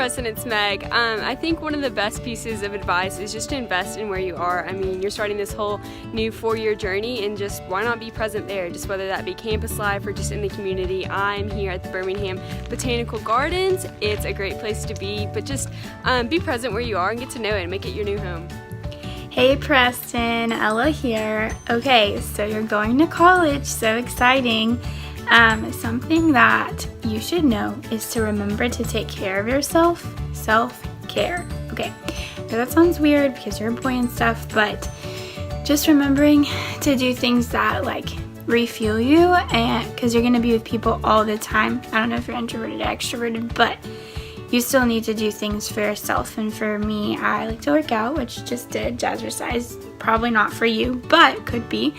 Preston, it's Meg. I think one of the best pieces of advice is just to invest in where you are. I mean, you're starting this whole new 4-year journey, and just why not be present there, just whether that be campus life or just in the community. I'm here at the Birmingham Botanical Gardens. It's a great place to be, but just be present where you are and get to know it and make it your new home. Hey Preston, Ella here. Okay, so you're going to college, so exciting. Something that you should know is to remember to take care of yourself. Self-care. Okay, now that sounds weird because you're a boy and stuff, but just remembering to do things that like refuel you, and because you're going to be with people all the time. I don't know if you're introverted or extroverted, but you still need to do things for yourself. And for me, I like to work out, which just did jazzercise. Probably not for you, but could be.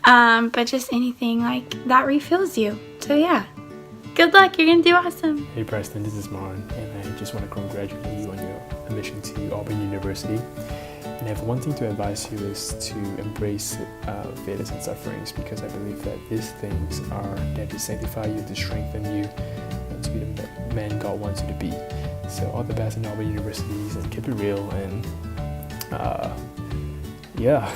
But just anything like that refills you. So yeah, good luck. You're gonna do awesome. Hey Preston, this is Marn, and I just want to congratulate you on your admission to Auburn University. And if one thing to advise you is to embrace failures and sufferings, because I believe that these things are there to sanctify you, to strengthen you, and to be the man God wants you to be. So all the best in Auburn Universities, and keep it real, and yeah.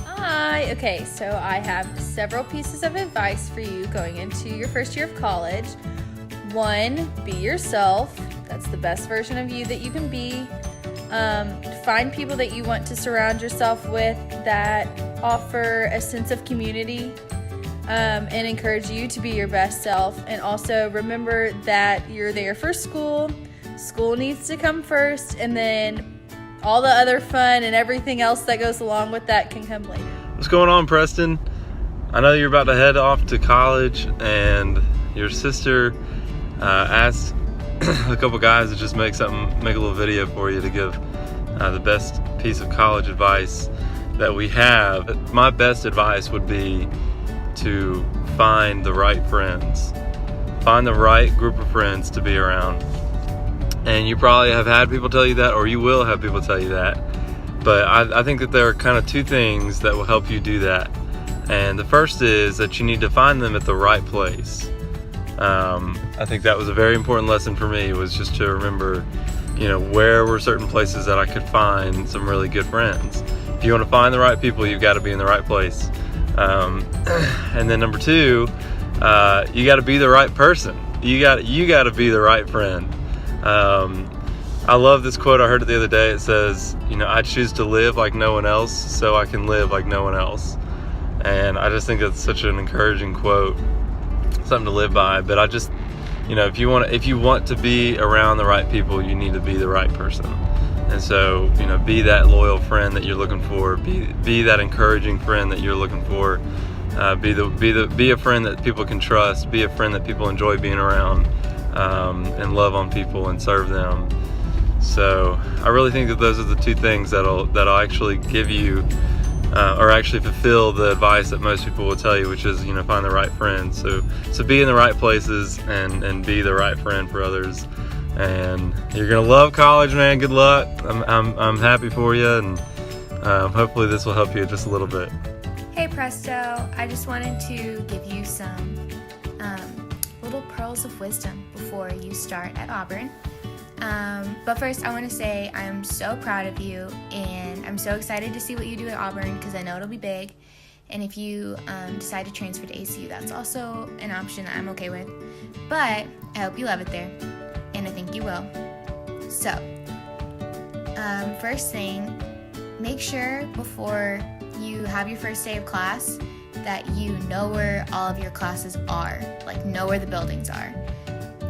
Hi. Okay, so I have several pieces of advice for you going into your first year of college. 1, be yourself. That's the best version of you that you can be. Find people that you want to surround yourself with that offer a sense of community and encourage you to be your best self. And also remember that you're there for school. School needs to come first, and then all the other fun and everything else that goes along with that can come later. What's going on, Preston? I know you're about to head off to college, and your sister asked a couple guys to just make a little video for you to give the best piece of college advice that we have. My best advice would be to find the right friends. Find the right group of friends to be around. And you probably have had people tell you that, or you will have people tell you that. But I think that there are kind of 2 things that will help you do that. And the first is that you need to find them at the right place. I think that was a very important lesson for me, was just to remember, where were certain places that I could find some really good friends. If you want to find the right people, you've got to be in the right place. And then number 2, you got to be the right person. You got to be the right friend. I love this quote. I heard it the other day. It says, I choose to live like no one else so I can live like no one else. And I just think that's such an encouraging quote, something to live by. But I just, if you want to be around the right people, you need to be the right person. And so, be that loyal friend that you're looking for. Be that encouraging friend that you're looking for. Be a friend that people can trust. Be a friend that people enjoy being around. And love on people and serve them. So I really think that those are the 2 things that'll actually give you or actually fulfill the advice that most people will tell you, which is find the right friends. So be in the right places and be the right friend for others. And you're gonna love college, man. Good luck. I'm happy for you, and hopefully this will help you just a little bit. Hey Presto, I just wanted to give you some little pearls of wisdom before you start at Auburn. But first I want to say I am so proud of you, and I'm so excited to see what you do at Auburn, because I know it'll be big. And if you decide to transfer to ACU, that's also an option that I'm okay with. But I hope you love it there, and I think you will. So, first thing, make sure before you have your first day of class that you know where all of your classes are, like know where the buildings are.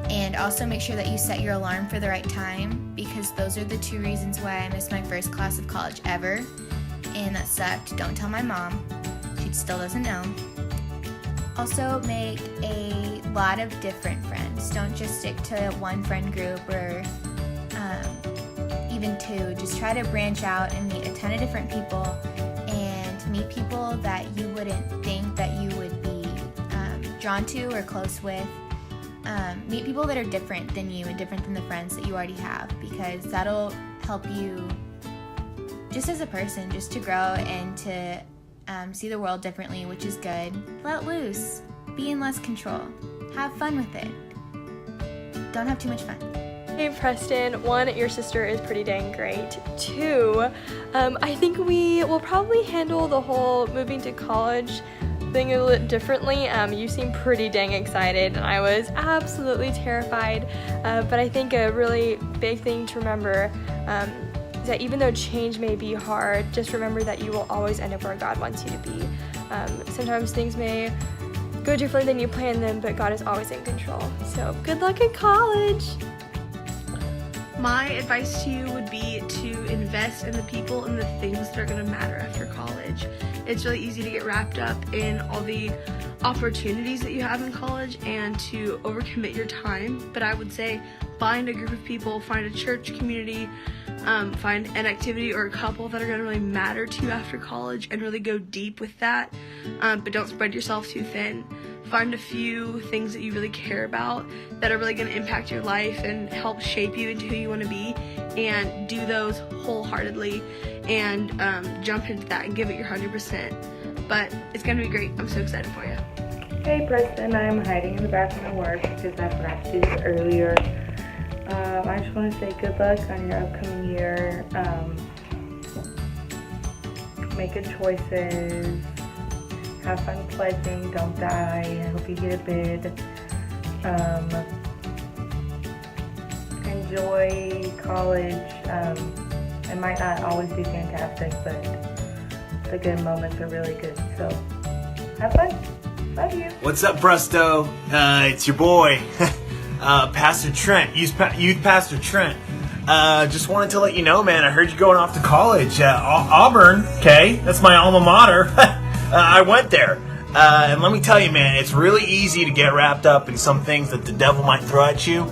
And also make sure that you set your alarm for the right time, because those are the 2 reasons why I missed my first class of college ever, and that sucked. Don't tell my mom. She still doesn't know. Also, make a lot of different friends. Don't just stick to one friend group or even 2. Just try to branch out and meet a ton of different people, and meet people that you wouldn't think that you would be drawn to or close with. Meet people that are different than you and different than the friends that you already have, because that'll help you just as a person, just to grow and to see the world differently, which is good. Let loose. Be in less control. Have fun with it. Don't have too much fun. Hey Preston, 1, your sister is pretty dang great. 2, I think we will probably handle the whole moving to college thing a little differently. You seem pretty dang excited, and I was absolutely terrified. But I think a really big thing to remember is that even though change may be hard, just remember that you will always end up where God wants you to be. Sometimes things may go differently than you planned them, but God is always in control. So good luck in college! My advice to you would be to invest in the people and the things that are going to matter after college. It's really easy to get wrapped up in all the opportunities that you have in college and to overcommit your time, but I would say find a group of people, find a church community, find an activity or a couple that are going to really matter to you after college and really go deep with that, but don't spread yourself too thin. Find a few things that you really care about that are really going to impact your life and help shape you into who you want to be, and do those wholeheartedly and jump into that and give it your 100%. But it's going to be great. I'm so excited for you. Hey Preston, I'm hiding in the bathroom at work because I forgot to do this earlier. I just want to say good luck on your upcoming year. Make good choices. Have fun pledging. Don't die. I hope you get a bid. Enjoy college. It might not always be fantastic, but the good moments are really good. So have fun. Love you. What's up, Presto? It's your boy, Pastor Trent, Youth Pastor Trent. Just wanted to let you know, man, I heard you going off to college. Auburn, okay? That's my alma mater. I went there. And let me tell you, man, it's really easy to get wrapped up in some things that the devil might throw at you.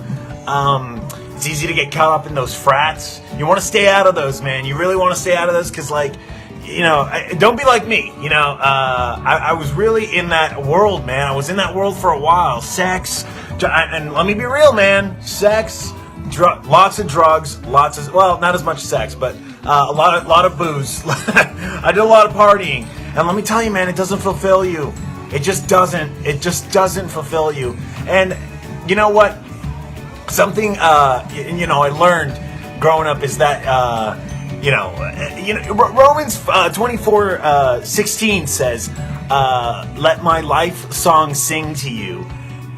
It's easy to get caught up in those frats. You want to stay out of those, man. You really want to stay out of those because, like, you know, don't be like me. You know, I was really in that world, man. I was in that world for a while. Sex, and let me be real, man. Sex, lots of drugs, well, not as much sex, but a lot of booze. I did a lot of partying, and let me tell you, man, it doesn't fulfill you. It just doesn't fulfill you. And you know what? Something I learned growing up is that Romans 24:16 says, "Let my life song sing to you."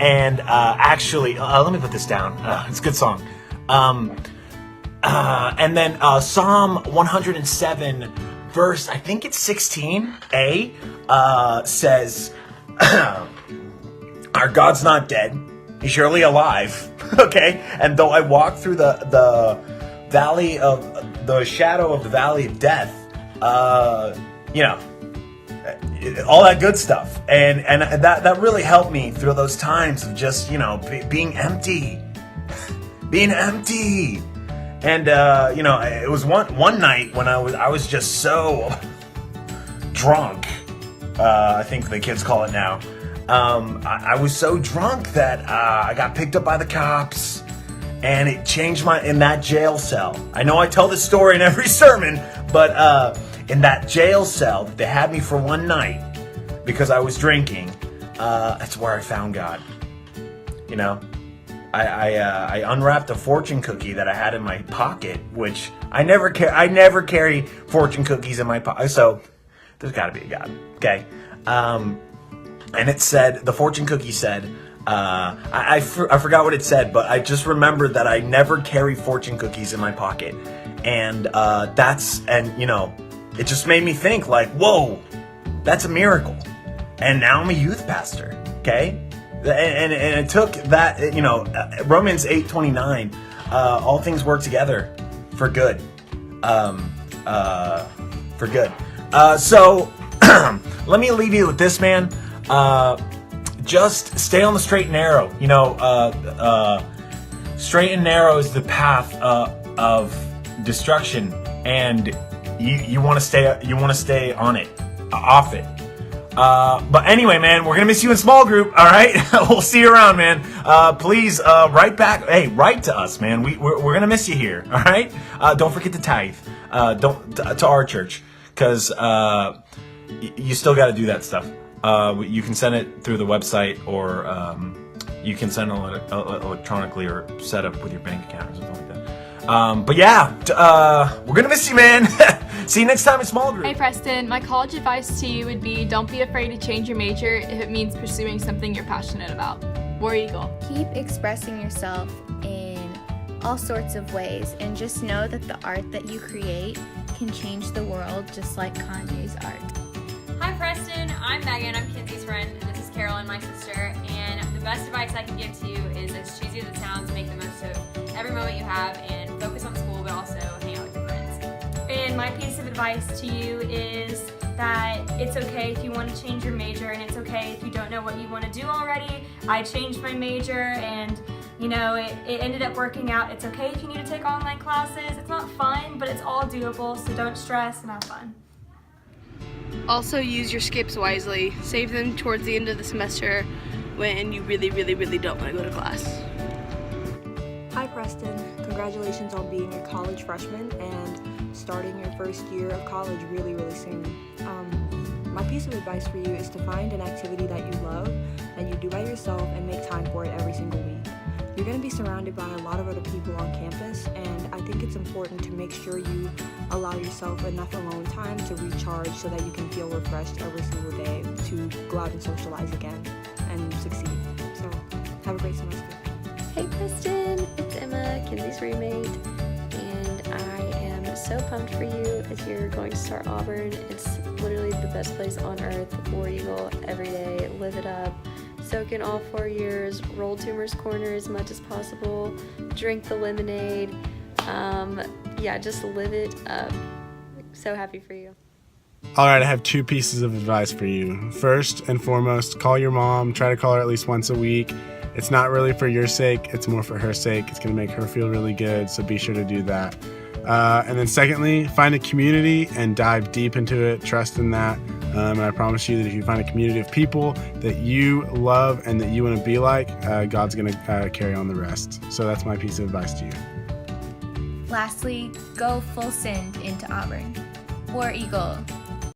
And actually, let me put this down. It's a good song. And then Psalm 107, verse, I think it's 16a, says, "Our God's not dead; He's surely alive." Okay, and though I walk through the valley of the shadow of the valley of death, all that good stuff, and that really helped me through those times of just being empty, and it was one night when I was just so drunk. I think the kids call it now. I was so drunk that I got picked up by the cops, and it changed in that jail cell. I know I tell this story in every sermon, but in that jail cell that they had me for one night because I was drinking, that's where I found God. You know, I unwrapped a fortune cookie that I had in my pocket, which I never carry fortune cookies in my pocket, so there's got to be a God, okay? And it said, the fortune cookie said, I forgot what it said, but I just remembered that I never carry fortune cookies in my pocket. And it just made me think, like, whoa, that's a miracle. And now I'm a youth pastor, okay? And it took that, Romans 8:29, all things work together for good. So let me leave you with this, man. Just stay on the straight and narrow. Straight and narrow is the path of destruction, and you want to stay on it, off it. But anyway, man, we're gonna miss you in small group. All right, we'll see you around, man. Please write back. Hey, write to us, man. We're gonna miss you here. All right. Don't forget to tithe. To our church, because you still got to do that stuff. You can send it through the website, or you can send electronically or set up with your bank account or something like that. But yeah, we're gonna miss you, man. See you next time in small group. Hey Preston, my college advice to you would be don't be afraid to change your major if it means pursuing something you're passionate about. War Eagle. Keep expressing yourself in all sorts of ways, and just know that the art that you create can change the world just like Kanye's art. Hi Preston, I'm Megan, I'm Kinsey's friend, and this is Carolyn, my sister, and the best advice I can give to you is, as cheesy as it sounds, make the most of every moment you have and focus on school, but also hang out with your friends. And my piece of advice to you is that it's okay if you want to change your major, and it's okay if you don't know what you want to do already. I changed my major and you know, it ended up working out. It's okay if you need to take online classes. It's not fun, but it's all doable, so don't stress and have fun. Also use your skips wisely. Save them towards the end of the semester when you really don't want to go to class. Hi Preston, congratulations on being a college freshman and starting your first year of college really soon. My piece of advice for you is to find an activity that you love, that you do by yourself, and make time for it every single week. You're going to be surrounded by a lot of other people on campus, and I think it's important to make sure you allow yourself enough alone time to recharge so that you can feel refreshed every single day to go out and socialize again and succeed. So, have a great semester. Hey Preston, it's Emma, Kinsey's roommate, and I am so pumped for you as you're going to start Auburn. It's literally the best place on earth. War Eagle every day, live it up. Soak in all 4 years, roll Toomer's Corner as much as possible, drink the lemonade, yeah, just live it up. So happy for you. All right, I have 2 pieces of advice for you. First and foremost, call your mom. Try to call her at least once a week. It's not really for your sake, it's more for her sake. It's gonna make her feel really good, so be sure to do that. And then secondly, find a community and dive deep into it. Trust in that. And I promise you that if you find a community of people that you love and that you want to be like, God's going to carry on the rest. So that's my piece of advice to you. Lastly, go full send into Auburn. War Eagle.